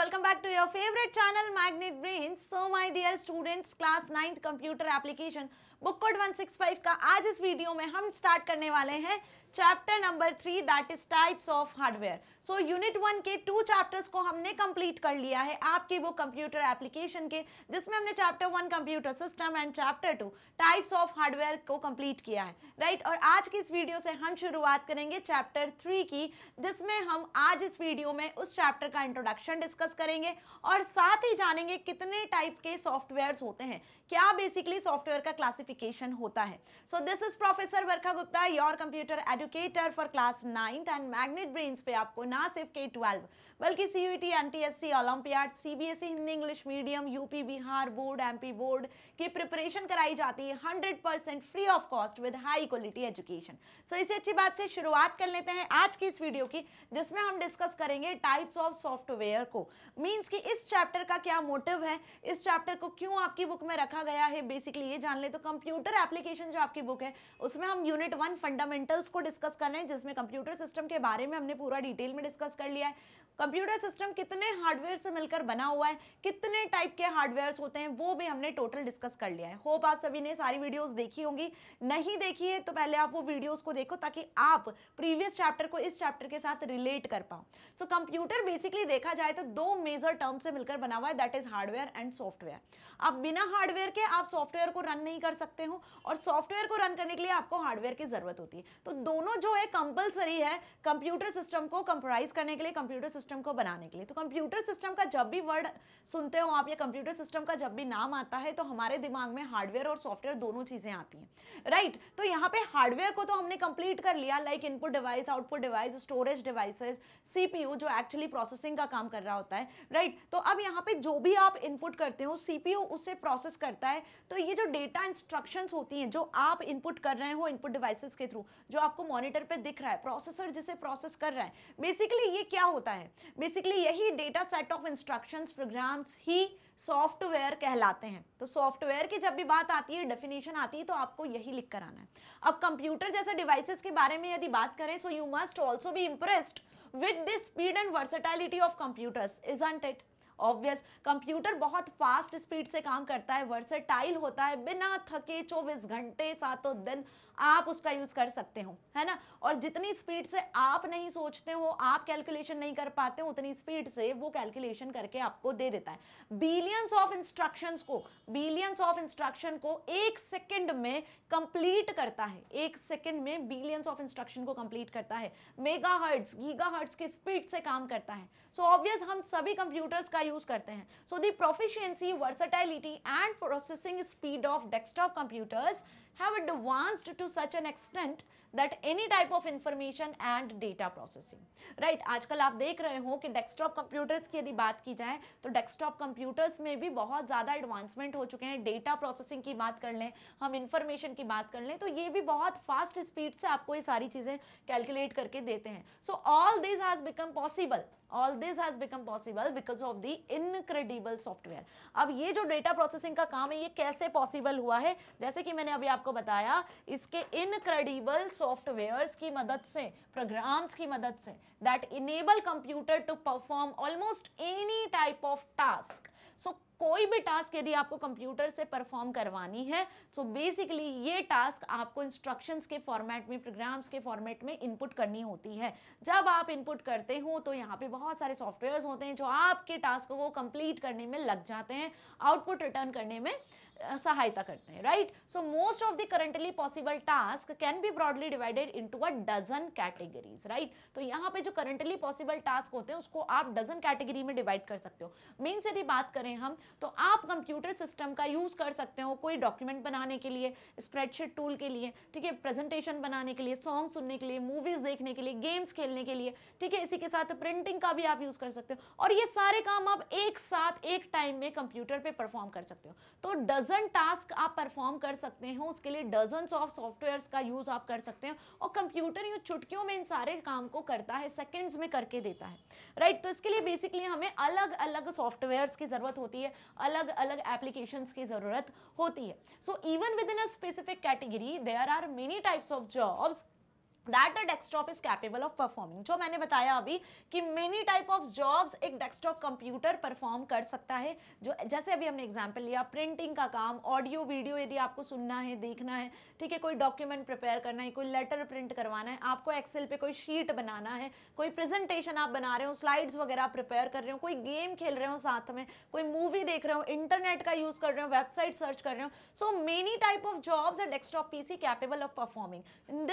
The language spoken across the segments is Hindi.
welcome back to your favorite channel Magnet Brains. So my dear students, class 9th computer application book code 165 का आज इस वीडियो में हम स्टार्ट करने वाले हैं chapter number 3 that is types of hardware. So unit 1 के 2 चैप्टर्स को हमने कंप्लीट कर लिया है आपकी वो कंप्यूटर एप्लीकेशन के, जिसमें हमने chapter 1 computer system and chapter 2 types of hardware को कंप्लीट किया है, राइट. और आज की इस वीडियो से हम शुरुआत करेंगे चैप्टर 3 की, जिसमें हम आज इस वीडियो में उस चैप्टर का इंट्रोडक्शन डिस्कस करेंगे और साथ ही जानेंगे कितने टाइप के सॉफ्टवेयर्स होते हैं, क्या बेसिकली सॉफ्टवेयर का क्लासिफिकेशन होता है. So this is professor Varkha Gupta, your computer educator for class 9th and Magnet Brains पे आपको ना सिर्फ K12 बल्कि CUET, NTSC, Olympiad, CBSE Hindi English medium, UP Bihar board, MP board की प्रिपरेशन कराई जाती है 100% free of cost with high quality education. So इसी अच्छी बात से शुरुआत कर लेते हैं आज की इस वीडियो की, जिसमें हम डिस्कस करेंगे टाइप्स ऑफ सॉफ्टवेयर को. मींस कि इस चैप्टर का क्या मोटिव है, इस चैप्टर को क्यों आपकी बुक में रखा गया है, बेसिकली ये जान ले. तो कंप्यूटर एप्लीकेशन जो आपकी बुक है उसमें हम यूनिट 1 फंडामेंटल्स को डिस्कस कर रहे हैं, जिसमें कंप्यूटर सिस्टम के बारे में हमने पूरा डिटेल में डिस्कस कर लिया है. कंप्यूटर सिस्टम कितने हार्डवेयर से मिलकर बना हुआ है, कितने टाइप के हार्डवेयर्स होते हैं, वो भी हमने टोटल डिस्कस कर लिया है. होप आप सभी ने सारी वीडियोस देखी होंगी. नहीं देखी है तो पहले आप वो वीडियोस को देखो ताकि आप प्रीवियस चैप्टर को इस चैप्टर के साथ रिलेट कर पाओ. सो कंप्यूटर बेसिकली देखा जाए तो दो मेजर टर्म से मिलकर बना हुआ है, that is hardware and software. आप बिना हार्डवेयर के आप सॉफ्टवेयर को रन नहीं कर सकते हो और सॉफ्टवेयर को रन करने के लिए आपको हार्डवेयर की जरूरत होती है. तो दोनों जो है कंपलसरी है कंप्यूटर सिस्टम को कंप्राइज करने के लिए, कंप्यूटर सिस्टम को बनाने के लिए. तो कंप्यूटर सिस्टम का जब भी वर्ड सुनते हो आप या कंप्यूटर सिस्टम का जब भी नाम आता है तो हमारे दिमाग में हार्डवेयर और सॉफ्टवेयर दोनों चीजें आती हैं, राइट. तो यहाँ पे हार्डवेयर को तो हमने कंप्लीट कर लिया, like input device, output device, storage devices, CPU जो एक्चुअली प्रोसेसिंग का काम कर रहा होता है, राइट. तो अब यहाँ पे जो भी आप इनपुट करते हो CPU उसे प्रोसेस करता है. तो ये जो डेटा इंस्ट्रक्शंस होती हैं जो आप इनपुट कर रहे हो इनपुट डिवाइसेस के थ्रू, जो आपको मॉनिटर पे दिख रहा है, प्रोसेसर जिसे प्रोसेस कर रहा है, बेसिकली ये क्या होता है, बेसिकली यही data set of instructions programs ही सॉफ्टवेयर कहलाते हैं. तो सॉफ्टवेयर की जब भी बात आती है, डेफिनेशन आती है, तो आपको यही लिख कर आना है. अब कंप्यूटर जैसे डिवाइसेस के बारे में यदि बात करें, so you must also be impressed with this speed and versatility of computers, isn't it. Obvious computer बहुत फास्ट स्पीड से काम करता है, वर्सेटाइल होता है, बिना थके 24 घंटे 7 दिन आप उसका यूज कर सकते हो, है ना. और जितनी स्पीड से आप नहीं सोचते हो, आप कैलकुलेशन नहीं कर पाते हो, उतनी स्पीड से वो कैलकुलेशन करके आपको दे देता है. बिलियंस ऑफ इंस्ट्रक्शन को एक सेकंड में कंप्लीट करता है, एक सेकंड में बिलियंस ऑफ इंस्ट्रक्शन को कंप्लीट करता है. मेगाहर्ट्ज, गीगाहर्ट्ज की स्पीड से काम करता है. सो ऑब्वियस हम सभी कंप्यूटर्स का यूज करते हैं. So the proficiency, versatility and processing speed of desktop computers have advanced to such an extent that any type of information and data processing, right. आजकल आप देख रहे हो कि डेस्कटॉप कंप्यूटर्स की यदि बात की जाए तो डेस्कटॉप कंप्यूटर्स में भी बहुत ज़्यादा एडवांसमेंट हो चुके हैं. डेटा प्रोसेसिंग की बात कर लें, हम इंफॉर्मेशन की बात कर लें, तो ये भी बहुत फास्ट स्पीड से आपको ये सारी चीज़ें कैलकुलेट करके देते हैं. So all this has become possible, all this has become possible because of the incredible software. अब ये जो डेटा प्रोसेसिंग का काम है ये कैसे पॉसिबल हुआ है, जैसे कि मैंने अभी आपको बताया, इसके इनक्रेडिबल सॉफ्टवेयर्स की मदद से, प्रोग्राम्स की मदद से, that enable computer to perform almost any type of task. So कोई भी टास्क यदि आपको कंप्यूटर से परफॉर्म करवानी है, तो बेसिकली ये टास्क आपको इंस्ट्रक्शंस के फॉर्मेट में, प्रोग्राम्स के फॉर्मेट में इनपुट करनी होती है. जब आप इनपुट करते हो तो यहाँ पे बहुत सारे सॉफ्टवेयर्स होते हैं जो आपके टास्क को कंप्लीट करने में लग जाते हैं, आउटपुट रिटर्न करने में सहायता करते हैं, right. So most of the currently possible task can be broadly divided into a dozen categories, right. तो यहाँ पे जो करंटली पॉसिबल टास्क होते हैं उसको आप डजन कैटेगरी में डिवाइड कर सकते हो. मीन्स यदि बात करें हम, तो आप कंप्यूटर सिस्टम का यूज कर सकते हो कोई डॉक्यूमेंट बनाने के लिए, स्प्रेडशीट टूल के लिए, ठीक है, प्रेजेंटेशन बनाने के लिए, सॉन्ग सुनने के लिए, मूवीज देखने के लिए, गेम्स खेलने के लिए, ठीक है. इसी के साथ प्रिंटिंग का भी आप यूज कर सकते हो और ये सारे काम आप एक साथ एक टाइम में कंप्यूटर पे परफॉर्म कर सकते हो. तो डजन टास्क आप परफॉर्म कर सकते हो, उसके लिए डजन्स ऑफ सॉफ्टवेयर्स का यूज आप कर सकते हो और कंप्यूटर ये चुटकियों में इन सारे काम को करता है, सेकंड्स में करके देता है, राइट. तो इसके लिए बेसिकली हमें अलग अलग सॉफ्टवेयर्स की जरूरत होती है, अलग अलग एप्लीकेशंस की जरूरत होती है. So even within a specific category there are many types of jobs that a desktop is capable of performing. जो मैंने बताया अभी कि मेनी टाइप ऑफ जॉब्स एक डेस्कटॉप कंप्यूटर परफॉर्म कर सकता है। जो जैसे अभी हमने एग्जांपल लिया, प्रिंटिंग का काम, ऑडियो वीडियो यदि आपको सुनना है, देखना है, ठीक है, कोई डॉक्यूमेंट प्रिपेयर करना है, कोई लेटर प्रिंट करवाना है, आपको एक्सेल पे कोई शीट बनाना है, कोई प्रेजेंटेशन आप बना रहे हो, स्लाइड्स वगैरह प्रिपेयर कर रहे हो, कोई गेम खेल रहे हो साथ में, कोई मूवी देख रहे हो, इंटरनेट का यूज कर रहे हो, वेबसाइट सर्च कर रहे हो, so many type of jobs a desktop PC capable of performing. In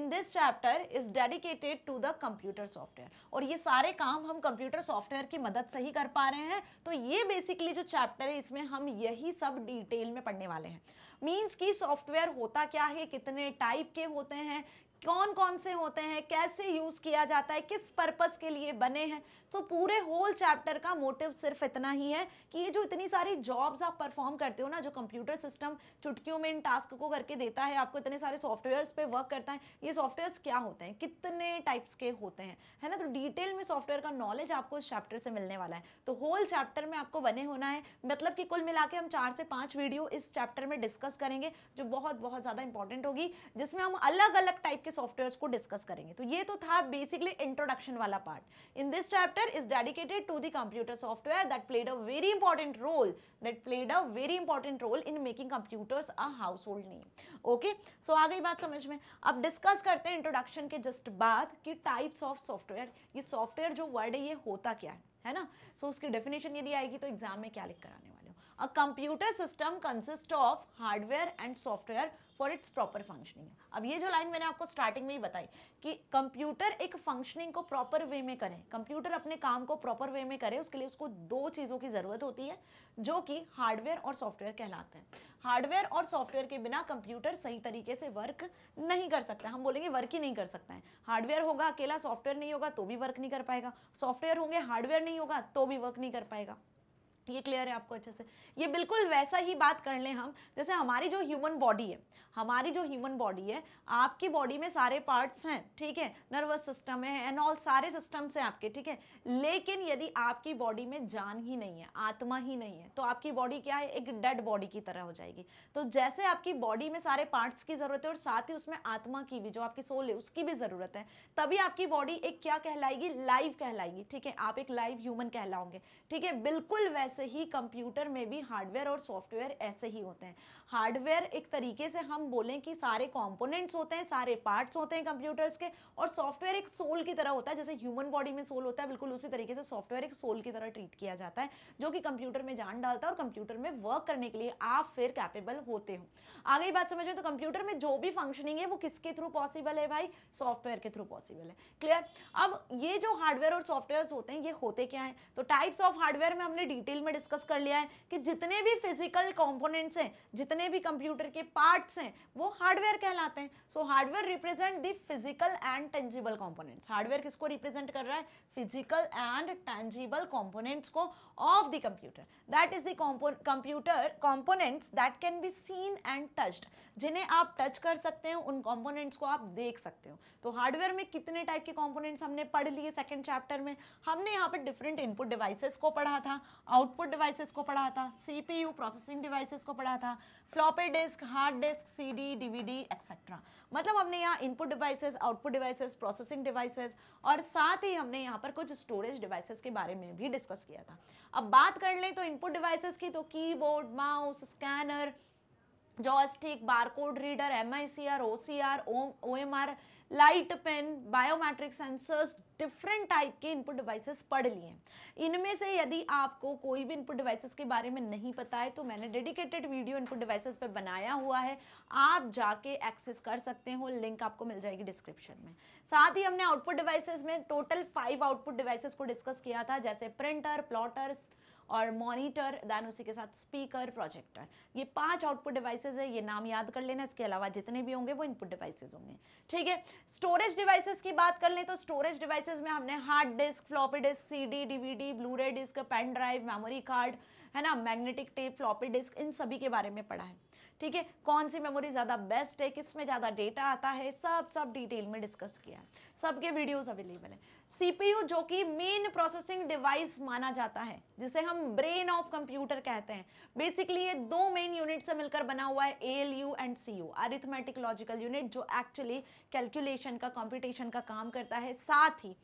this chapter is dedicated to the computer software. और ये सारे काम हम कंप्यूटर सॉफ्टवेयर की मदद से ही कर पा रहे हैं। तो ये बेसिकली जो चैप्टर है इसमें हम यही सब डिटेल में पढ़ने वाले हैं। मींस कि सॉफ्टवेयर होता क्या है, कितने टाइप के होते हैं, कौन कौन से होते हैं, कैसे यूज किया जाता है, किस पर्पस के लिए बने हैं। तो पूरे होल चैप्टर का मोटिव सिर्फ इतना ही है कि ये जो इतनी सारी जॉब्स आप परफॉर्म करते हो ना, जो कंप्यूटर सिस्टम चुटकियों में इन टास्क को करके देता है आपको, इतने सारे सॉफ्टवेयर्स पे वर्क करता है, ये सॉफ्टवेयर्स क्या होते हैं, कितने टाइप्स के होते हैं, है ना। तो डिटेल में सॉफ्टवेयर का नॉलेज आपको इस चैप्टर से मिलने वाला है। तो होल चैप्टर में आपको बने होना है, मतलब कि कुल मिला के हम 4 से 5 वीडियो इस चैप्टर में डिस्कस करेंगे, जो बहुत बहुत ज्यादा इंपॉर्टेंट होगी, जिसमें हम अलग अलग टाइप के सॉफ्टवेयर्स को डिस्कस करेंगे। तो ये तो था बेसिकली इंट्रोडक्शन वाला part. In this chapter is dedicated to the computer software that played a very important role in making computers a household name. Okay, so आ गई बात समझ में। अब डिस्कस करते हैं इंट्रोडक्शन के जस्ट बाद कि टाइप्स ऑफ सॉफ्टवेयर, ये सॉफ्टवेयर जो वर्ड है ये होता क्या है ना। सो उसकी डेफिनेशन यदि आएगी तो एग्जाम में क्या लिख कर आने वाले हो। A computer system consists of hardware and software for its proper functioning। अब ये जो लाइन मैंने आपको स्टार्टिंग में ही बताई कि कंप्यूटर एक फंक्शनिंग को प्रॉपर वे में करे, कंप्यूटर अपने काम को प्रॉपर वे में करे, उसके लिए उसको 2 चीज़ों की ज़रूरत होती है, जो कि हार्डवेयर और सॉफ्टवेयर कहलाते हैं। हार्डवेयर और सॉफ्टवेयर के बिना कंप्यूटर सही तरीके से वर्क नहीं कर सकता। हम बोलेंगे वर्क ही नहीं कर सकता है। हार्डवेयर होगा अकेला, सॉफ्टवेयर नहीं होगा तो भी वर्क नहीं कर पाएगा, सॉफ्टवेयर होंगे हार्डवेयर नहीं होगा तो भी वर्क नहीं कर पाएगा। ये क्लियर है आपको अच्छे से। ये बिल्कुल वैसा ही बात कर लें हम, जैसे हमारी जो ह्यूमन बॉडी है, आपकी बॉडी में सारे पार्ट्स हैं, ठीक है, नर्वस सिस्टम है एंड ऑल, सारे सिस्टम्स हैं आपके, ठीक है। लेकिन यदि आपकी बॉडी में जान ही नहीं है, आत्मा ही नहीं है, तो आपकी बॉडी क्या है, एक डेड बॉडी की तरह हो जाएगी। तो जैसे आपकी बॉडी में सारे पार्ट्स की जरूरत है और साथ ही उसमें आत्मा की भी, जो आपकी सोल है उसकी भी जरूरत है, तभी आपकी बॉडी एक क्या कहलाएगी, लाइव कहलाएगी, ठीक है। आप एक लाइव ह्यूमन कहलाओगे, ठीक है। बिल्कुल वैसे ही कंप्यूटर में भी हार्डवेयर और सॉफ्टवेयर ऐसे ही होते हैं। हार्डवेयर एक तरीके से हम बोलें कि सारे कंपोनेंट्स होते हैं, सारे पार्ट्स होते हैं कंप्यूटर्स के, और सॉफ्टवेयर एक सोल की तरह होता है। जैसे ह्यूमन बॉडी में सोल होता है, बिल्कुल उसी तरीके से सॉफ्टवेयर एक सोल की तरह ट्रीट किया जाता है, जो कि कंप्यूटर में जान डालता है और कंप्यूटर में वर्क करने के लिए आप फिर कैपेबल होते हो। आ गई बात समझ में। तो कंप्यूटर में जो भी फंक्शनिंग है वो किसके थ्रू पॉसिबल है भाई, सॉफ्टवेयर के थ्रू पॉसिबल है। क्लियर। अब ये जो हार्डवेयर और सॉफ्टवेयर होते हैं ये होते क्या है, तो टाइप्स ऑफ हार्डवेयर में हमने डिटेल में डिस्कस कर लिया है कि जितने भी फिजिकल कंपोनेंट्स हैं, जितने भी कंप्यूटर के पार्ट्स हैं, वो हार्डवेयर कहलाते हैं। So hardware represent the physical and tangible components. Hardware किसको रिप्रेजेंट कर रहा है, फिजिकल एंड टेंजिबल कंपोनेंट्स को of the computer. That is the computer components that can be seen and touched, जिन्हें आप टच कर सकते हो, उन कंपोनेंट्स को आप देख सकते हो। तो हार्डवेयर में कितने टाइप के कंपोनेंट्स हमने पढ़ लिए सेकंड चैप्टर में। हमने यहाँ पे डिफरेंट इनपुट डिवाइसेस को पढ़ा था, आउटपुट डिवाइसेस को पढ़ा था, सीपीयू प्रोसेसिंग डिवाइसेस को पढ़ा था, floppy disk, hard disk, CD, DVD etcetera. मतलब हमने यहाँ input devices, output devices, processing devices और साथ ही हमने यहाँ पर कुछ स्टोरेज डिवाइसेस के बारे में भी डिस्कस किया था। अब बात कर लें तो इनपुट डिवाइसेस की, तो keyboard, mouse, scanner, joystick, barcode reader, MICR, OCR, OMR, light pen, biometric sensors, different type के इनपुट डिवाइसेस पढ़ लिए। इनमें से यदि आपको कोई भी इनपुट डिवाइसेस के बारे में नहीं पता है तो मैंने डेडिकेटेड वीडियो इनपुट डिवाइसेस पे बनाया हुआ है, आप जाके एक्सेस कर सकते हो, लिंक आपको मिल जाएगी डिस्क्रिप्शन में। साथ ही हमने आउटपुट डिवाइसेस में टोटल 5 आउटपुट डिवाइसेस को डिस्कस किया था, जैसे प्रिंटर, प्लॉटर और मॉनिटर, देन उसी के साथ स्पीकर, प्रोजेक्टर। ये 5 आउटपुट डिवाइसेस है, ये नाम याद कर लेना। इसके अलावा जितने भी होंगे वो इनपुट डिवाइसेस होंगे, ठीक है। स्टोरेज डिवाइसेस की बात कर लें तो स्टोरेज डिवाइसेस में हमने hard disk, floppy disk, CD, DVD, blu ray disk, pen drive, memory card, है ना, मैग्नेटिक टेप, फ्लॉपी डिस्क, इन सभी के बारे में पढ़ा है, ठीक है। कौन सी मेमोरी ज़्यादा बेस्ट है, किस में ज़्यादा डेटा आता है, सब डिटेल में डिस्कस किया है, सबके वीडियोस अवेलेबल है। सीपीयू जो कि मेन प्रोसेसिंग डिवाइस माना जाता है, जिसे हम ब्रेन ऑफ कंप्यूटर कहते हैं। बेसिकली ये दो मेन यूनिट से मिलकर बना हुआ है, ALU and CU, arithmetic logical unit, जो एक्चुअली कैलकुलेशन का, कंप्यूटेशन का काम करता है, साथ ही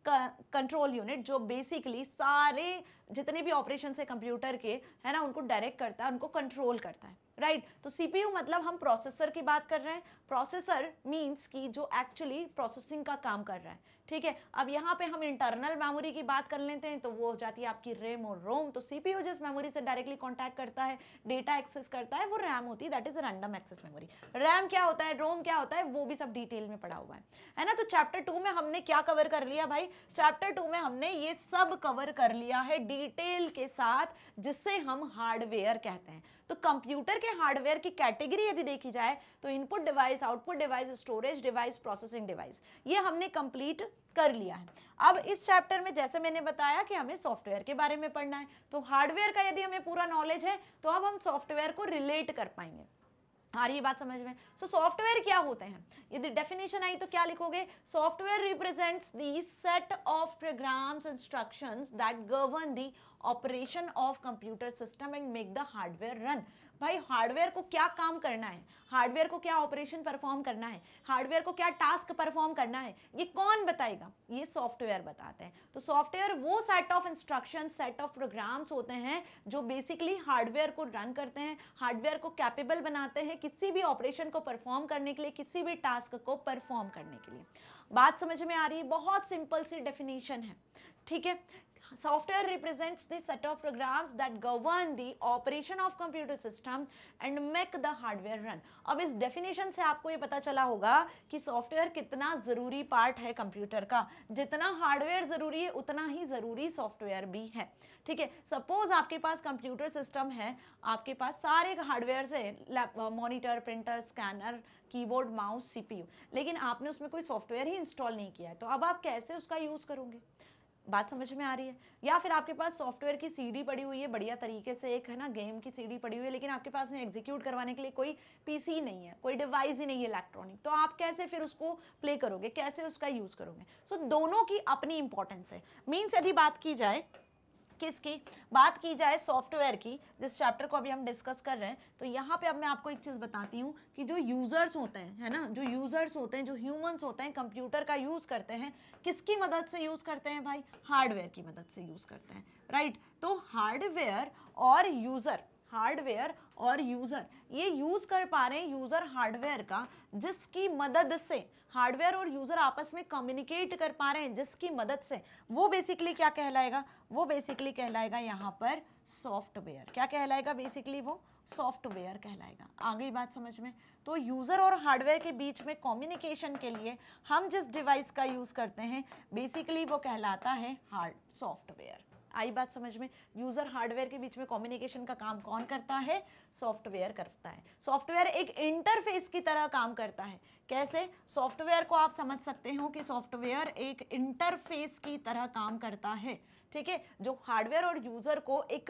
कंट्रोल यूनिट जो बेसिकली सारे जितने भी ऑपरेशन है कंप्यूटर के, है ना, उनको डायरेक्ट करता है, उनको कंट्रोल करता है, राइट। तो सीपीयू मतलब हम प्रोसेसर की बात कर रहे हैं। प्रोसेसर मींस कि जो एक्चुअली प्रोसेसिंग का काम कर रहा है, ठीक है। अब यहाँ पे हम इंटरनल मेमोरी की बात कर लेते हैं, तो वो हो जाती है आपकी रैम और रोम। तो सीपीयू जिस मेमोरी से डायरेक्टली कॉन्टैक्ट करता है, डेटा एक्सेस करता है, वो रैम होती है, that is random access memory. RAM क्या होता है, रोम क्या होता है, वो भी सब डिटेल में पढ़ा हुआ है ना। तो चैप्टर 2 में हमने क्या कवर कर लिया भाई, चैप्टर 2 में हमने ये सब कवर कर लिया है डिटेल के साथ, जिससे हम हार्डवेयर कहते हैं। तो कंप्यूटर के हार्डवेयर की कैटेगरी यदि देखी जाए तो input device, output device, storage device, processing device, ये हमने कंप्लीट कर लिया है। अब इस चैप्टर में जैसे मैंने बताया कि हमें सॉफ्टवेयर के बारे में पढ़ना है, तो हार्डवेयर का यदि हमें पूरा नॉलेज है तो अब हम सॉफ्टवेयर को रिलेट कर पाएंगे। आ रही बात समझ में। सो सॉफ्टवेयर क्या होते हैं, यदि डेफिनेशन आई तो क्या लिखोगे, software represents the set of programs instructions that govern the operation of computer system and make the hardware run. भाई हार्डवेयर को क्या काम करना है, हार्डवेयर को क्या ऑपरेशन परफॉर्म करना है, हार्डवेयर को क्या टास्क परफॉर्म करना है, ये कौन बताएगा, ये सॉफ्टवेयर बताते हैं। तो सॉफ्टवेयर वो set of instruction, set of programs होते हैं जो बेसिकली हार्डवेयर को रन करते हैं, हार्डवेयर को कैपेबल बनाते हैं किसी भी ऑपरेशन को परफॉर्म करने के लिए, किसी भी टास्क को परफॉर्म करने के लिए। बात समझ में आ रही है, बहुत सिंपल सी डेफिनेशन है, ठीक है। Software represents the set of programs that govern the operation of computer system and make the hardware run. अब इस डेफिनेशन से आपको ये पता चला होगा कि सॉफ्टवेयर कितना जरूरी पार्ट है कंप्यूटर का। जितना हार्डवेयर जरूरी है उतना ही जरूरी सॉफ्टवेयर भी है, ठीक है। सपोज आपके पास कंप्यूटर सिस्टम है, आपके पास सारे हार्डवेयर से monitor, printer, scanner, keyboard, mouse, CPU, लेकिन आपने उसमें कोई सॉफ्टवेयर ही इंस्टॉल नहीं किया है, तो अब आप कैसे उसका यूज करोगे। बात समझ में आ रही है। या फिर आपके पास सॉफ्टवेयर की सीडी पड़ी हुई है बढ़िया तरीके से, एक है ना गेम की सीडी पड़ी हुई है, लेकिन आपके पास में एग्जीक्यूट करवाने के लिए कोई पीसी नहीं है, कोई डिवाइस ही नहीं है इलेक्ट्रॉनिक, तो आप कैसे फिर उसको प्ले करोगे, कैसे उसका यूज करोगे। सो दोनों की अपनी इंपॉर्टेंस है। मीन्स यदि बात की जाए किसकी, बात की जाए सॉफ्टवेयर की, जिस चैप्टर को अभी हम डिस्कस कर रहे हैं, तो यहाँ पे अब मैं आपको एक चीज बताती हूँ कि जो यूजर्स होते हैं, है ना, जो यूजर्स होते हैं, जो ह्यूमंस होते हैं, कंप्यूटर का यूज करते हैं, किसकी मदद से यूज करते हैं भाई, हार्डवेयर की मदद से यूज करते हैं, राइट। तो हार्डवेयर और यूजर, हार्डवेयर और यूजर ये यूज कर पा रहे हैं यूजर हार्डवेयर का, जिसकी मदद से हार्डवेयर और यूजर आपस में कम्युनिकेट कर पा रहे हैं, जिसकी मदद से, वो बेसिकली क्या कहलाएगा, वो बेसिकली कहलाएगा यहाँ पर सॉफ्टवेयर। क्या कहलाएगा, बेसिकली वो सॉफ्टवेयर कहलाएगा। आ गई बात समझ में। तो यूजर और हार्डवेयर के बीच में कम्युनिकेशन के लिए हम जिस डिवाइस का यूज करते हैं बेसिकली वो कहलाता है सॉफ्टवेयर। आई बात समझ में। यूजर हार्डवेयर के बीच में कम्युनिकेशन का काम कौन करता है, सॉफ्टवेयर करता है। सॉफ्टवेयर एक इंटरफेस की तरह काम करता है। कैसे, सॉफ्टवेयर को आप समझ सकते हो कि सॉफ्टवेयर एक इंटरफेस की तरह काम करता है, ठीक है, जो हार्डवेयर और यूजर को एक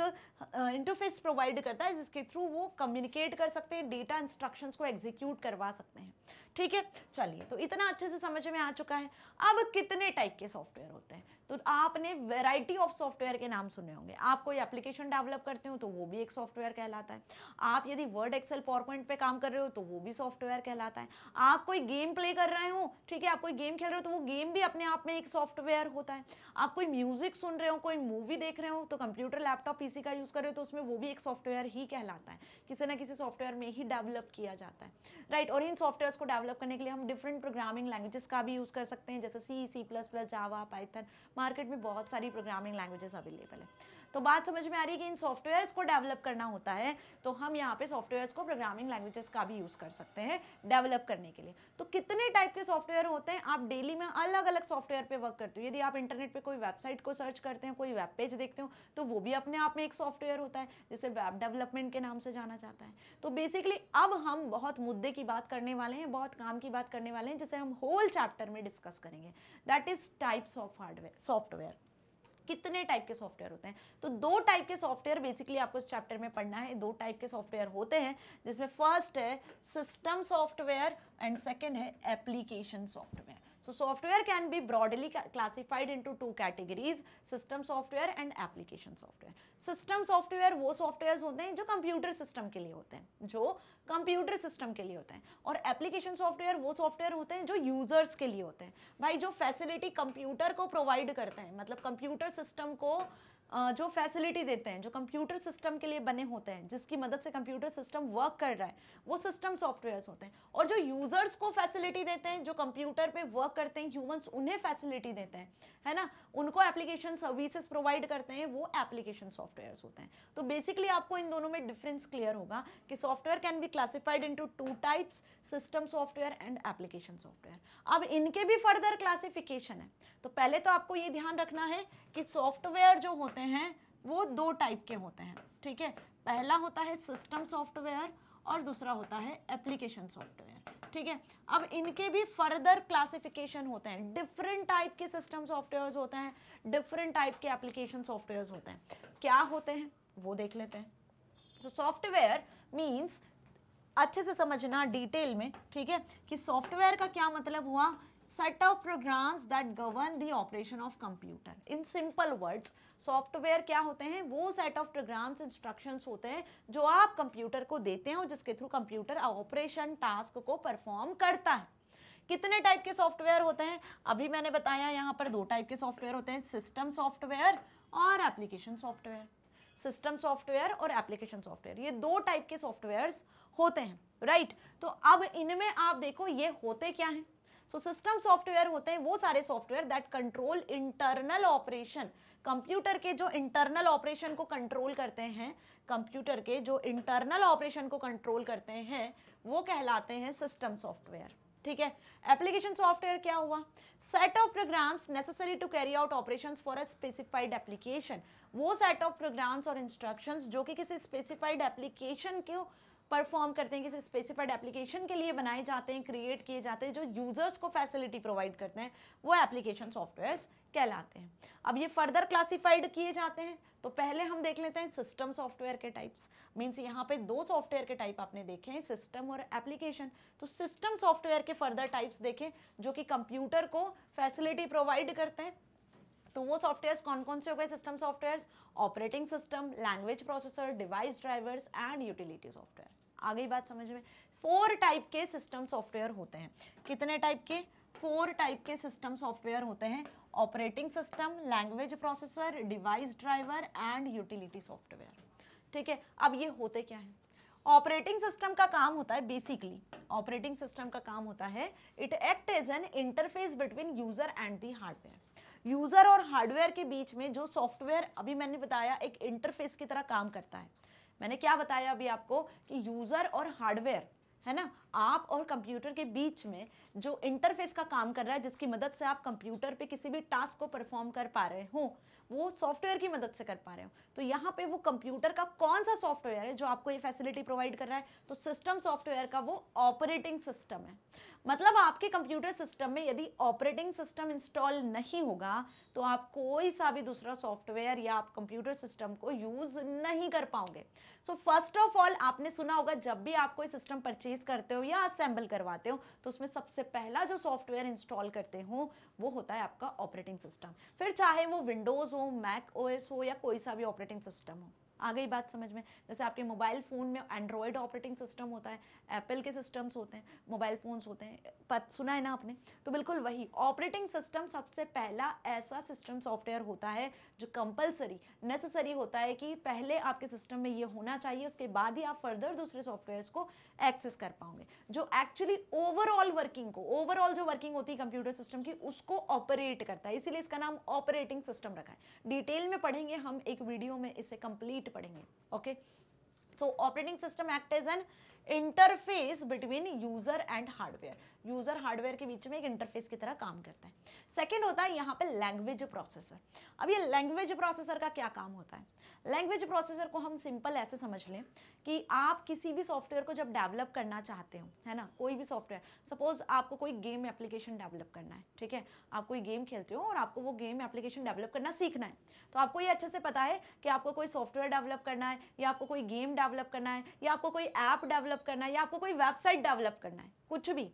इंटरफेस प्रोवाइड करता है, जिसके थ्रू वो कम्युनिकेट कर सकते हैं, डेटा इंस्ट्रक्शंस को एग्जीक्यूट करवा सकते हैं, ठीक है। चलिए, तो इतना अच्छे से समझ में आ चुका है। अब कितने टाइप के सॉफ्टवेयर होते हैं, तो आपने वैरायटी ऑफ सॉफ्टवेयर के नाम सुने होंगे। आप कोई एप्लीकेशन डेवलप करते हो तो वो भी एक सॉफ्टवेयर कहलाता है। आप यदि वर्ड, एक्सेल, पावरपॉइंट पे काम कर रहे हो तो वो भी सॉफ्टवेयर कहलाता है। आप कोई गेम प्ले कर रहे हो, ठीक है, आप कोई गेम खेल रहे हो तो वो गेम भी अपने आप में एक सॉफ्टवेयर होता है। आप कोई म्यूजिक सुन रहे हो, कोई मूवी देख रहे हो, तो कंप्यूटर, लैपटॉप, पीसी का यूज कर रहे हो तो उसमें वो भी एक सॉफ्टवेयर ही कहलाता है, किसी ना किसी सॉफ्टवेयर में ही डेवलप किया जाता है, राइट। और इन सॉफ्टवेयर को डेवलप करने के लिए हम डिफरेंट प्रोग्रामिंग लैंग्वेजेस का भी यूज कर सकते हैं, जैसे सी, C++, जावा, पाइथन। मार्केट में बहुत सारी प्रोग्रामिंग लैंग्वेजेस अवेलेबल है। तो बात समझ में आ रही है कि इन सॉफ्टवेयर्स को डेवलप करना होता है तो हम यहाँ पे सॉफ्टवेयर्स को प्रोग्रामिंग लैंग्वेजेस का भी यूज कर सकते हैं डेवलप करने के लिए। तो कितने टाइप के सॉफ्टवेयर होते हैं, आप डेली में अलग अलग सॉफ्टवेयर पे वर्क करते हो। यदि आप इंटरनेट पे कोई वेबसाइट को सर्च करते हैं, कोई वेब पेज देखते हो, तो वो भी अपने आप में एक सॉफ्टवेयर होता है, जिसे वेब डेवलपमेंट के नाम से जाना जाता है। तो बेसिकली अब हम बहुत मुद्दे की बात करने वाले हैं, बहुत काम की बात करने वाले हैं, जिसे हम होल चैप्टर में डिस्कस करेंगे, that is types of hardware, software. कितने टाइप के सॉफ्टवेयर होते हैं, तो दो टाइप के सॉफ्टवेयर बेसिकली आपको इस चैप्टर में पढ़ना है। दो टाइप के सॉफ्टवेयर होते हैं, जिसमें फर्स्ट है सिस्टम सॉफ्टवेयर एंड सेकंड है application software. So software can be broadly classified into two categories, system software and application software. System software वो सॉफ्टवेयर होते हैं जो कंप्यूटर सिस्टम के लिए होते हैं, जो कंप्यूटर सिस्टम के लिए होते हैं, और एप्लीकेशन सॉफ्टवेयर वो सॉफ्टवेयर होते हैं जो यूजर्स के लिए होते हैं। भाई जो फैसिलिटी कंप्यूटर को प्रोवाइड करते हैं, मतलब कंप्यूटर सिस्टम को जो फैसिलिटी देते हैं, जो कंप्यूटर सिस्टम के लिए बने होते हैं, जिसकी मदद से कंप्यूटर सिस्टम वर्क कर रहा है, वो सिस्टम सॉफ्टवेयर्स होते हैं। और जो यूजर्स को फैसिलिटी देते हैं, जो कंप्यूटर पे वर्क करते हैं ह्यूमंस, उन्हें फैसिलिटी देते हैं, है ना, उनको एप्लीकेशन सर्विसेज प्रोवाइड करते हैं, वो एप्लीकेशन सॉफ्टवेयर्स होते हैं। तो बेसिकली आपको इन दोनों में डिफरेंस क्लियर होगा कि software can be classified into two types, system software and application software. अब इनके भी फर्दर क्लासिफिकेशन है। तो पहले तो आपको ये ध्यान रखना है कि सॉफ्टवेयर जो होते हैं वो दो टाइप के होते हैं, ठीक है। पहला होता है सिस्टम सॉफ्टवेयर और दूसरा होता है एप्लीकेशन सॉफ्टवेयर, ठीक है। अब इनके भी फर्दर क्लासिफिकेशन होते हैं, डिफरेंट टाइप के सिस्टम सॉफ्टवेयर्स होते हैं, डिफरेंट टाइप के एप्लीकेशन सॉफ्टवेयर्स होते हैं। क्या होते हैं वो देख लेते हैं। तो सॉफ्टवेयर मीन्स, अच्छे से समझना डिटेल में, ठीक है, कि सॉफ्टवेयर का क्या मतलब हुआ, set of programs that govern the operation of computer। in simple words software क्या होते हैं, वो सेट ऑफ प्रोग्राम्स, इंस्ट्रक्शंस होते हैं जो आप कंप्यूटर को देते हैं और जिसके थ्रू कंप्यूटर ऑपरेशन टास्क को परफॉर्म करता है। कितने टाइप के सॉफ्टवेयर होते हैं, अभी मैंने बताया यहाँ पर दो टाइप के सॉफ्टवेयर होते हैं, सिस्टम सॉफ्टवेयर और एप्लीकेशन सॉफ्टवेयर। सिस्टम सॉफ्टवेयर और एप्लीकेशन सॉफ्टवेयर, ये दो टाइप के सॉफ्टवेयर्स होते हैं, राइट। तो अब इनमें आप देखो ये होते क्या हैं। सो सिस्टम सॉफ्टवेयर होते हैं वो सारे software that control internal operation, computer के जो इंटरनल ऑपरेशन को कंट्रोल करते हैं, कंप्यूटर के जो इंटरनल ऑपरेशन को कंट्रोल करते हैं वो कहलाते हैं सिस्टम सॉफ्टवेयर, ठीक है। एप्लीकेशन सॉफ्टवेयर क्या हुआ, set of programs necessary to carry out operations for a specified application, वो सेट ऑफ प्रोग्राम्स और इंस्ट्रक्शंस जो कि किसी स्पेसिफाइड एप्लीकेशन को परफॉर्म करते हैं, किसी स्पेसिफाइड एप्लीकेशन के लिए बनाए जाते हैं, क्रिएट किए जाते हैं, जो यूजर्स को फैसिलिटी प्रोवाइड करते हैं, वो एप्लीकेशन सॉफ्टवेयर्स कहलाते हैं। अब ये फर्दर क्लासिफाइड किए जाते हैं। तो पहले हम देख लेते हैं सिस्टम सॉफ्टवेयर के टाइप्स। मींस यहाँ पे दो सॉफ्टवेयर के टाइप आपने देखे हैं, सिस्टम और एप्लीकेशन। तो सिस्टम सॉफ्टवेयर के फर्दर टाइप्स देखें जो कि कंप्यूटर को फैसिलिटी प्रोवाइड करते हैं। तो वो सॉफ्टवेयर्स कौन कौन से हो गए system softwares, operating system, language processor, device drivers and utility software. आ गई बात समझ में। 4 टाइप के सिस्टम सॉफ्टवेयर होते हैं। कितने टाइप के, 4 टाइप के सिस्टम सॉफ्टवेयर होते हैं, operating system, language processor, device driver and utility software, ठीक है। अब ये होते क्या है, ऑपरेटिंग सिस्टम का काम होता है, बेसिकली ऑपरेटिंग सिस्टम का काम होता है, it act as an interface between user and the hardware. User और हार्डवेयर के बीच में जो सॉफ्टवेयर, अभी मैंने बताया, एक इंटरफेस की तरह काम करता है। मैंने क्या बताया अभी आपको कि यूजर और हार्डवेयर, है ना, आप और कंप्यूटर के बीच में जो इंटरफेस का काम कर रहा है, जिसकी मदद से आप कंप्यूटर पे किसी भी टास्क को परफॉर्म कर पा रहे हो, वो सॉफ्टवेयर की मदद से कर पा रहे हो। तो यहाँ पे वो कंप्यूटर का कौन सा सॉफ्टवेयर है जो आपको ये फैसिलिटी प्रोवाइड कर रहा है, तो सिस्टम सॉफ्टवेयर का वो ऑपरेटिंग सिस्टम है। मतलब आपके कंप्यूटर सिस्टम में यदि ऑपरेटिंग सिस्टम इंस्टॉल नहीं होगा तो आप कोई सा भी दूसरा सॉफ्टवेयर या आप कंप्यूटर सिस्टम को यूज नहीं कर पाओगे। सो फर्स्ट ऑफ ऑल आपने सुना होगा, जब भी आप कोई सिस्टम परचेज करते हो या असेंबल करवाते हो तो उसमें सबसे पहला जो सॉफ्टवेयर इंस्टॉल करते हो वो होता है आपका ऑपरेटिंग सिस्टम। फिर चाहे वो विंडोज हो, मैक ओएस हो या कोई सा भी ऑपरेटिंग सिस्टम हो। आ गई बात समझ में। जैसे आपके मोबाइल फ़ोन में एंड्रॉयड ऑपरेटिंग सिस्टम होता है, एप्पल के सिस्टम्स होते हैं, मोबाइल फ़ोन्स होते हैं, सुना है ना आपने। तो बिल्कुल वही ऑपरेटिंग सिस्टम सबसे पहला ऐसा सिस्टम सॉफ्टवेयर होता है जो कंपलसरी, नेसेसरी होता है कि पहले आपके सिस्टम में ये होना चाहिए, उसके बाद ही आप फर्दर दूसरे सॉफ्टवेयर्स को एक्सेस कर पाओगे, जो एक्चुअली ओवरऑल वर्किंग को, ओवरऑल जो वर्किंग होती है कंप्यूटर सिस्टम की, उसको ऑपरेट करता है। इसीलिए इसका नाम ऑपरेटिंग सिस्टम रखा है। डिटेल में पढ़ेंगे हम एक वीडियो में, इसे कंप्लीट पढ़ेंगे, okay. So operating system act as an interface between user and hardware, user hardware के बीच में एक इंटरफेस की तरह काम करता है। सेकंड होता है यहाँ पे लैंग्वेज प्रोसेसर। अब ये लैंग्वेज प्रोसेसर का क्या काम होता है, लैंग्वेज प्रोसेसर को हम सिंपल ऐसे समझ लें कि आप किसी भी सॉफ्टवेयर को जब डेवलप करना चाहते हो, है ना, कोई भी सॉफ्टवेयर, सपोज आपको कोई गेम एप्लीकेशन डेवलप करना है, ठीक है, आप कोई गेम खेलते हो और आपको वो गेम एप्लीकेशन डेवलप करना सीखना है, तो आपको ये अच्छे से पता है कि आपको कोई सॉफ्टवेयर डेवलप करना है या आपको कोई गेम डेवलप करना है या आपको कोई ऐप डेवलप करना है या आपको कोई वेबसाइट डेवलप करना है, कुछ भी,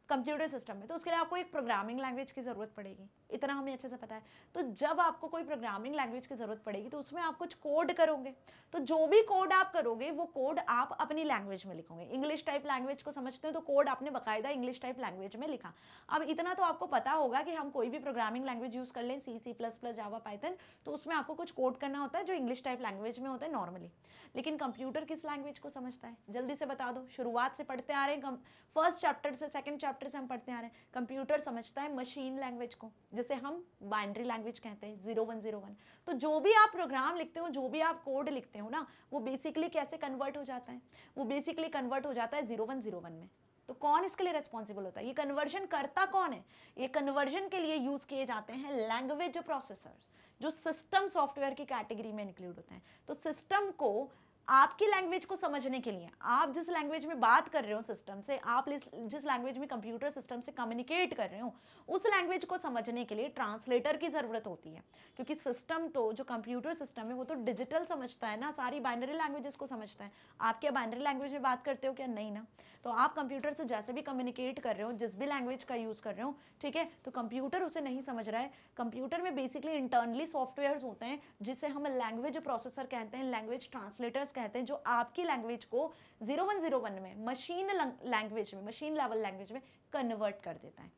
कंप्यूटर सिस्टम में, तो उसके लिए आपको एक प्रोग्रामिंग लैंग्वेज की ज़रूरत पड़ेगी, इतना हमें अच्छे से पता है। तो जब आपको कोई प्रोग्रामिंग लैंग्वेज की ज़रूरत पड़ेगी तो उसमें आप कुछ कोड करोगे, तो जो भी कोड आप करोगे वो कोड आप अपनी लैंग्वेज में लिखोगे। इंग्लिश टाइप लैंग्वेज को समझते हो तो कोड आपने बाकायदा इंग्लिश टाइप लैंग्वेज में लिखा। अब इतना तो आपको पता होगा कि हम कोई भी प्रोग्रामिंग लैंग्वेज यूज़ कर लें, सी, C++, जावा, पाइथन, तो उसमें आपको कुछ कोड करना होता है जो इंग्लिश टाइप लैंग्वेज में होता है नॉर्मली। लेकिन कंप्यूटर किस लैंग्वेज को समझता है, जल्दी से बता दो। शुरुआत से पढ़ते आ रहे हैं, फर्स्ट चैप्टर से, सेकंड चैप्टर से हम पढ़ते आ रहे हैं। कंप्यूटर समझता है मशीन लैंग्वेज को, जैसे हम बाइनरी लैंग्वेज कहते हैं 0101। तो जो भी आप प्रोग्राम लिखते हो, जो भी आप कोड लिखते हो ना, वो बेसिकली कैसे कन्वर्ट हो जाता है, वो बेसिकली कन्वर्ट हो जाता है 0101 में। तो कौन इसके लिए रेस्पॉन्सिबल होता है, ये कन्वर्जन करता कौन है? ये कन्वर्जन के लिए यूज किए जाते हैं लैंग्वेज प्रोसेसर्स, जो सिस्टम सॉफ्टवेयर की कैटेगरी में इंक्लूड होते हैं। तो सिस्टम को आपकी लैंग्वेज को समझने के लिए, आप जिस लैंग्वेज में बात कर रहे हो सिस्टम से, आप जिस लैंग्वेज में कंप्यूटर सिस्टम से कम्युनिकेट कर रहे हो, उस लैंग्वेज को समझने के लिए ट्रांसलेटर की ज़रूरत होती है। क्योंकि सिस्टम तो, जो कंप्यूटर सिस्टम है, वो तो डिजिटल समझता है ना, सारी बाइनरी लैंग्वेजेस को समझता है। आप क्या बाइनरी लैंग्वेज में बात करते हो क्या? नहीं ना। तो आप कंप्यूटर से जैसे भी कम्युनिकेट कर रहे हो, जिस भी लैंग्वेज का यूज़ कर रहे हो, ठीक है, तो कंप्यूटर उसे नहीं समझ रहा है। कंप्यूटर में बेसिकली इंटरनली सॉफ्टवेयर होते हैं जिसे हम लैंग्वेज प्रोसेसर कहते हैं, लैंग्वेज ट्रांसलेटर्स कहते हैं, जो आपकी लैंग्वेज को 0101 में मशीन लैंग्वेज में, मशीन लेवल लैंग्वेज में कन्वर्ट कर देता है।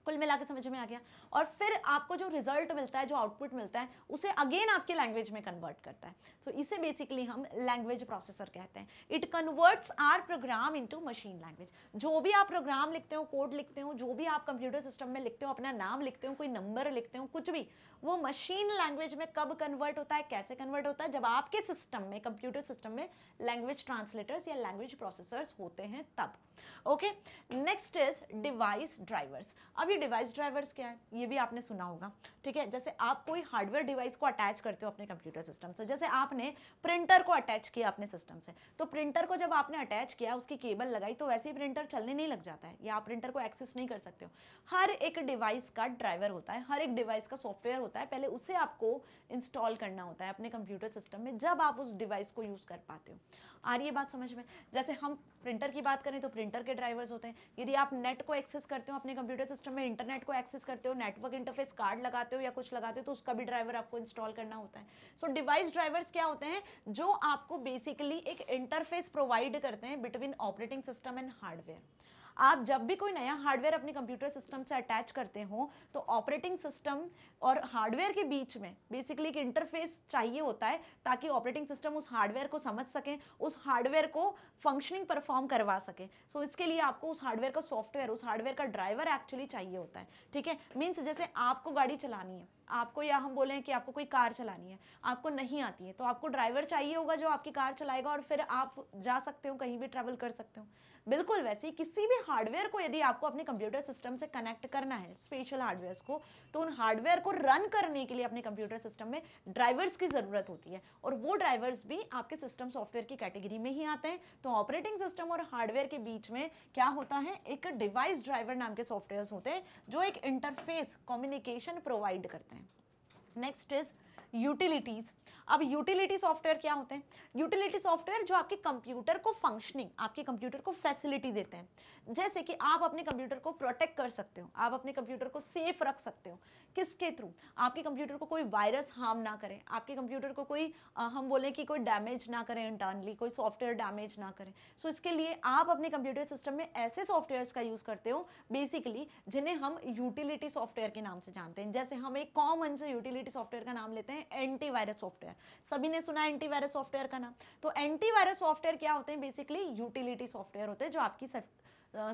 कुल मिला के समझ में आ गया। और फिर आपको जो रिजल्ट मिलता है, जो आउटपुट मिलता है, उसे अगेन आपके लैंग्वेज में कन्वर्ट करता है। सो इसे बेसिकली हम लैंग्वेज प्रोसेसर कहते हैं। It converts our program into machine language. जो भी आप प्रोग्राम लिखते हो, कोड लिखते हो, जो भी आप कंप्यूटर सिस्टम में लिखते हो, अपना नाम लिखते हो, कोई नंबर लिखते हो, कुछ भी, वो मशीन लैंग्वेज में कब कन्वर्ट होता है, कैसे कन्वर्ट होता है? जब आपके सिस्टम में, कंप्यूटर सिस्टम में लैंग्वेज ट्रांसलेटर्स या लैंग्वेज प्रोसेसर्स होते हैं तब। Okay, next is device drivers. अब ये डिवाइस ड्राइवर्स क्या है, ये भी आपने सुना होगा, ठीक है। जैसे आप कोई हार्डवेयर डिवाइस को अटैच करते हो अपने कंप्यूटर सिस्टम से, जैसे आपने प्रिंटर को अटैच किया अपने सिस्टम से, तो प्रिंटर को जब आपने अटैच किया, उसकी केबल लगाई, तो वैसे ही प्रिंटर चलने नहीं लग जाता है, या आप प्रिंटर को एक्सेस नहीं कर सकते हो। हर एक डिवाइस का ड्राइवर होता है, हर एक डिवाइस का सॉफ्टवेयर होता है, पहले उसे आपको इंस्टॉल करना होता है अपने कंप्यूटर सिस्टम में, जब आप उस डिवाइस को यूज कर पाते हो। आ रही है बात समझ में? जैसे हम प्रिंटर की बात करें तो प्रिंटर के ड्राइवर्स होते हैं। यदि आप नेट को एक्सेस करते हो अपने कंप्यूटर सिस्टम में, इंटरनेट को एक्सेस करते हो, नेटवर्क इंटरफेस कार्ड लगाते हो या कुछ लगाते हो, तो उसका भी ड्राइवर आपको इंस्टॉल करना होता है। सो डिवाइस ड्राइवर्स क्या होते हैं? जो आपको बेसिकली एक इंटरफेस प्रोवाइड करते हैं between operating system and hardware. आप जब भी कोई नया हार्डवेयर अपने कंप्यूटर सिस्टम से अटैच करते हो, तो ऑपरेटिंग सिस्टम और हार्डवेयर के बीच में बेसिकली एक इंटरफेस चाहिए होता है, ताकि ऑपरेटिंग सिस्टम उस हार्डवेयर को समझ सके, उस हार्डवेयर को फंक्शनिंग परफॉर्म करवा सके। सो इसके लिए आपको उस हार्डवेयर का सॉफ्टवेयर, उस हार्डवेयर का ड्राइवर एक्चुअली चाहिए होता है, ठीक है। मीन्स जैसे आपको गाड़ी चलानी है, आपको, या हम बोलें कि आपको कोई कार चलानी है, आपको नहीं आती है, तो आपको ड्राइवर चाहिए होगा जो आपकी कार चलाएगा, और फिर आप जा सकते हो, कहीं भी ट्रैवल कर सकते हो। बिल्कुल वैसे ही किसी भी हार्डवेयर को यदि आपको अपने कंप्यूटर सिस्टम से कनेक्ट करना है, स्पेशल हार्डवेयर को, तो उन हार्डवेयर को रन करने के लिए अपने कंप्यूटर सिस्टम में ड्राइवर्स की जरूरत होती है, और वो ड्राइवर्स भी आपके सिस्टम सॉफ्टवेयर की कैटेगरी में ही आते हैं। तो ऑपरेटिंग सिस्टम और हार्डवेयर के बीच में क्या होता है? एक डिवाइस ड्राइवर नाम के सॉफ्टवेयर होते हैं, जो एक इंटरफेस कम्युनिकेशन प्रोवाइड करते हैं। Next is utilities. अब यूटिलिटी सॉफ्टवेयर क्या होते हैं? यूटिलिटी सॉफ्टवेयर जो आपके कंप्यूटर को फंक्शनिंग, आपके कंप्यूटर को फैसिलिटी देते हैं। जैसे कि आप अपने कंप्यूटर को प्रोटेक्ट कर सकते हो, आप अपने कंप्यूटर को सेफ रख सकते हो। किसके थ्रू? आपके कंप्यूटर को कोई वायरस हार्म ना करे, आपके कंप्यूटर को कोई हम बोलें कि कोई डैमेज ना करें, इंटरनली कोई सॉफ्टवेयर डैमेज ना करें। सो इसके लिए आप अपने कंप्यूटर सिस्टम में ऐसे सॉफ्टवेयर्स का यूज करते हो बेसिकली, जिन्हें हम यूटिलिटी सॉफ्टवेयर के नाम से जानते हैं। जैसे हम एक कॉमन से यूटिलिटी सॉफ्टवेयर का नाम लेते हैं एंटीवायरस सॉफ्टवेयर। सभी ने सुना है एंटीवायरस सॉफ्टवेयर का नाम। तो एंटीवायरस सॉफ्टवेयर क्या होते हैं? बेसिकली यूटिलिटी सॉफ्टवेयर होते हैं जो आपकी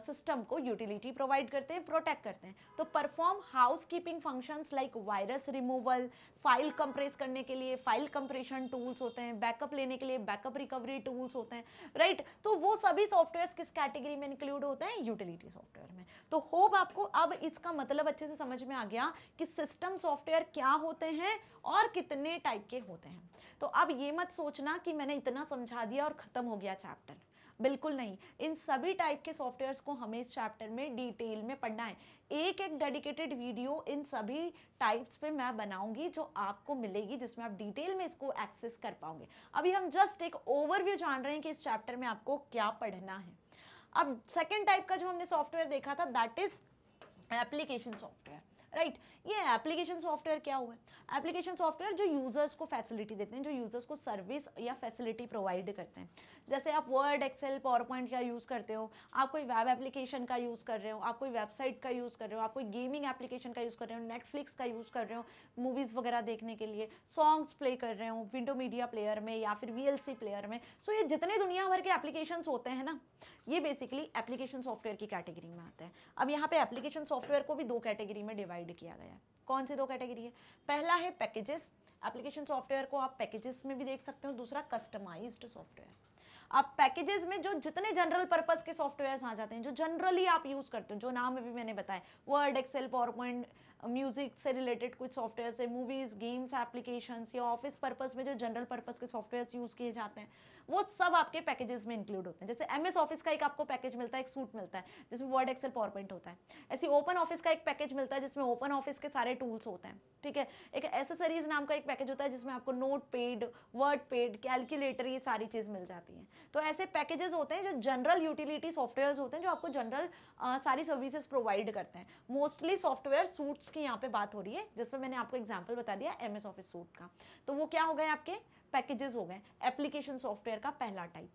सिस्टम को यूटिलिटी प्रोवाइड करते हैं, प्रोटेक्ट करते हैं। तो perform house keeping functions like virus removal, file compress करने के लिए फाइल कंप्रेशन टूल्स होते हैं, बैकअप लेने के लिए बैकअप रिकवरी टूल्स होते हैं, राइट। तो वो सभी सॉफ्टवेयर्स किस कैटेगरी में इंक्लूड होते हैं? यूटिलिटी सॉफ्टवेयर में। तो होप आपको अब इसका मतलब अच्छे से समझ में आ गया कि सिस्टम सॉफ्टवेयर क्या होते हैं और कितने टाइप के होते हैं। तो अब ये मत सोचना कि मैंने इतना समझा दिया और खत्म हो गया चैप्टर, बिल्कुल नहीं। इन सभी टाइप के सॉफ्टवेयर्स को हमें इस चैप्टर में डिटेल में पढ़ना है। एक एक डेडिकेटेड वीडियो इन सभी टाइप्स पे मैं बनाऊंगी, जो आपको मिलेगी, जिसमें आप डिटेल में इसको एक्सेस कर पाओगे। अभी हम जस्ट एक ओवरव्यू जान रहे हैं कि इस चैप्टर में आपको क्या पढ़ना है। अब सेकेंड टाइप का जो हमने सॉफ्टवेयर देखा था that is application software, right. ये एप्लीकेशन सॉफ्टवेयर क्या हुआ है? एप्लीकेशन सॉफ्टवेयर जो यूजर्स को फैसिलिटी देते हैं, जो यूजर्स को सर्विस या फैसिलिटी प्रोवाइड करते हैं। जैसे आप वर्ड, एक्सेल, पावर पॉइंट का यूज़ करते हो, आप कोई वेब एप्लीकेशन का यूज़ कर रहे हो, आप कोई वेबसाइट का यूज़ कर रहे हो, आप कोई गेमिंग एप्लीकेशन का यूज़ कर रहे हो, नेटफ्लिक्स का यूज़ कर रहे हो मूवीज़ वगैरह देखने के लिए, सॉन्ग्स प्ले कर रहे हो विंडो मीडिया प्लेयर में या फिर VLC प्लेयर में। सो ये जितने दुनिया भर के एप्लीकेशंस होते हैं ना, ये बेसिकली एप्लीकेशन सॉफ्टवेयर की कैटेगरी में आते हैं। अब यहाँ पे एप्लीकेशन सॉफ्टवेयर को भी दो कैटेगरी में डिवाइड किया गया है। कौन सी दो कैटेगरी है? पहला है पैकेजेस, एप्लीकेशन सॉफ्टवेयर को आप पैकेजेस में भी देख सकते हो। दूसरा कस्टमाइज्ड सॉफ्टवेयर। आप पैकेजेस में जो जितने जनरल पर्पस के सॉफ्टवेयर्स आ जाते हैं, जो जनरली आप यूज करते हो, जो नाम अभी मैंने बताया, Word, Excel, PowerPoint, music से रिलेटेड कुछ सॉफ्टवेयर से, मूवीज, गेम्स, एप्लीकेशंस या ऑफिस पर्पस में जो जनरल पर्पस के सॉफ्टवेयर्स यूज किए जाते हैं, वो सब आपके पैकेजेस में इंक्लूड होते हैं। जैसे MS ऑफिस का एक आपको पैकेज मिलता है, एक सूट मिलता है जिसमें वर्ड, एक्सेल, पावर पॉइंट होता है। ऐसे ओपन ऑफिस का एक पैकेज मिलता है जिसमें ओपन ऑफिस के सारे टूल्स होते हैं, ठीक है। एक एसेसरीज नाम का एक पैकेज होता है जिसमें आपको note pad, word pad, calculator, ये सारी चीज मिल जाती है। तो ऐसे पैकेजेस होते हैं जो जनरल यूटिलिटी सॉफ्टवेयर्स होते हैं, जो आपको जनरल सारी सर्विसेज प्रोवाइड करते हैं। मोस्टली सॉफ्टवेयर सूट्स की यहाँ पे बात हो रही है, जिसमें मैंने आपको एग्जांपल बता दिया MS ऑफिस सूट का। तो वो क्या हो गए? आपके पैकेजेस हो गए एप्लीकेशन सॉफ्टवेयर का पहला टाइप,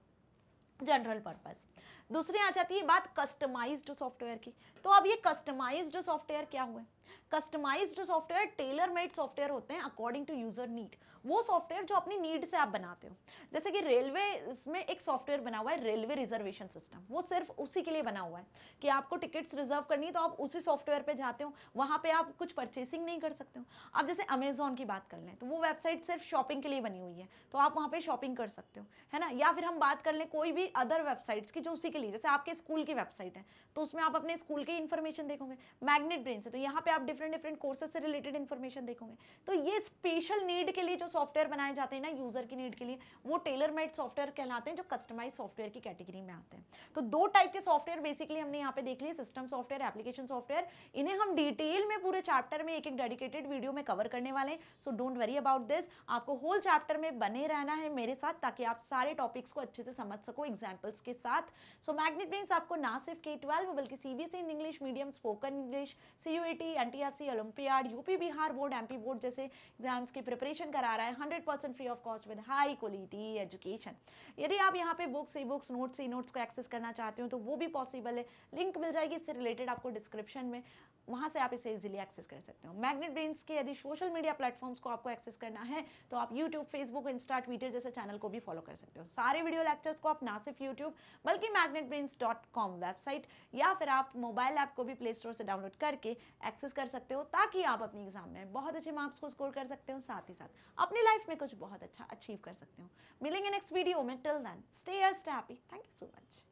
जनरल पर्पस। दूसरी आ जाती है बात कस्टमाइज्ड सॉफ्टवेयर की। तो अब ये कस्टमाइज्ड सॉफ्टवेयर क्या हुआ? Customised software tailor made software होते हैं अकॉर्डिंग टू यूजर नीड। वो सॉफ्टवेयर जो अपनी नीड से आप बनाते हो। जैसे कि रेलवे में एक सॉफ्टवेयर बना हुआ है, रेलवे रिजर्वेशन सिस्टम। वो सिर्फ उसी के लिए बना हुआ है कि आपको टिकट्स रिजर्व करनी है तो आप उसी सॉफ्टवेयर पे जाते हो, वहां पे आप कुछ परचेसिंग नहीं कर सकते हो। आप जैसे अमेजोन की बात कर लें तो वो वेबसाइट सिर्फ शॉपिंग के लिए बनी हुई है, तो आप वहां पे शॉपिंग कर सकते हो, है ना। या फिर हम बात कर लें कोई भी अदर वेबसाइट्स की जो उसी के लिए, जैसे आपके स्कूल की वेबसाइट है तो उसमें आप अपने स्कूल की इन्फॉर्मेशन देखोगे। मैग्नेट ब्रेन से तो यहाँ पे आप डिफरेंट कोर्सेज से रिलेटेड इन्फॉर्मेशन देखोगे। तो ये स्पेशल नीड के लिए जो सॉफ्टवेयर बनाए जाते हैं ना, यूजर की नीड के लिए, वो टेलर मेड सॉफ्टवेयर कहलाते हैं, जो कस्टमाइज सॉफ्टवेयर की कैटेगरी में आते हैं। तो दो टाइप के सॉफ्टवेयर बेसिकली हमने यहाँ पे देख लिए, सिस्टम सॉफ्टवेयर, एप्लीकेशन सॉफ्टवेयर। इन्हें हम डिटेल में पूरे चैप्टर में एक एक डेडिकेटेड वीडियो में कवर करने वाले हैं। So don't worry about this, आपको होल चैप्टर में बने रहना है मेरे साथ, ताकि आप सारे टॉपिक्स को अच्छे से समझ सको एग्जाम्पल्स के साथ। सो मैग्नेट ब्रेन्स आपको ना सिर्फ K-12 बल्कि CBSE English medium, spoken English, CUET, NTRC, olympiad, UP Bihar board, MP board जैसे एग्जाम्स की प्रिपरेशन करा रहा है 100% free of cost with high quality education. यदि आप यहाँ पे books, e books, notes, e notes को एक्सेस करना चाहते हो तो वो भी पॉसिबल है। लिंक मिल जाएगी इससे रिलेटेड आपको डिस्क्रिप्शन में, वहाँ से आप इसे इजीली एक्सेस कर सकते हो। मैग्नेट ब्रेन्स के यदि सोशल मीडिया प्लेटफॉर्म्स को आपको एक्सेस करना है तो आप यूट्यूब, फेसबुक, इंस्टा, ट्विटर जैसे चैनल को भी फॉलो कर सकते हो। सारे वीडियो लेक्चर्स को आप ना सिर्फ यूट्यूब बल्कि magnetbrains.com वेबसाइट या फिर आप मोबाइल ऐप को भी प्ले स्टोर से डाउनलोड करके एक्सेस कर सकते हो, ताकि आप अपनी एग्जाम में बहुत अच्छे मार्क्स को स्कोर कर सकते हो, साथ ही साथ अपनी लाइफ में कुछ बहुत अच्छा अचीव कर सकते हो। मिलेंगे नेक्स्ट वीडियो में, till then stay happy. Thank you so much.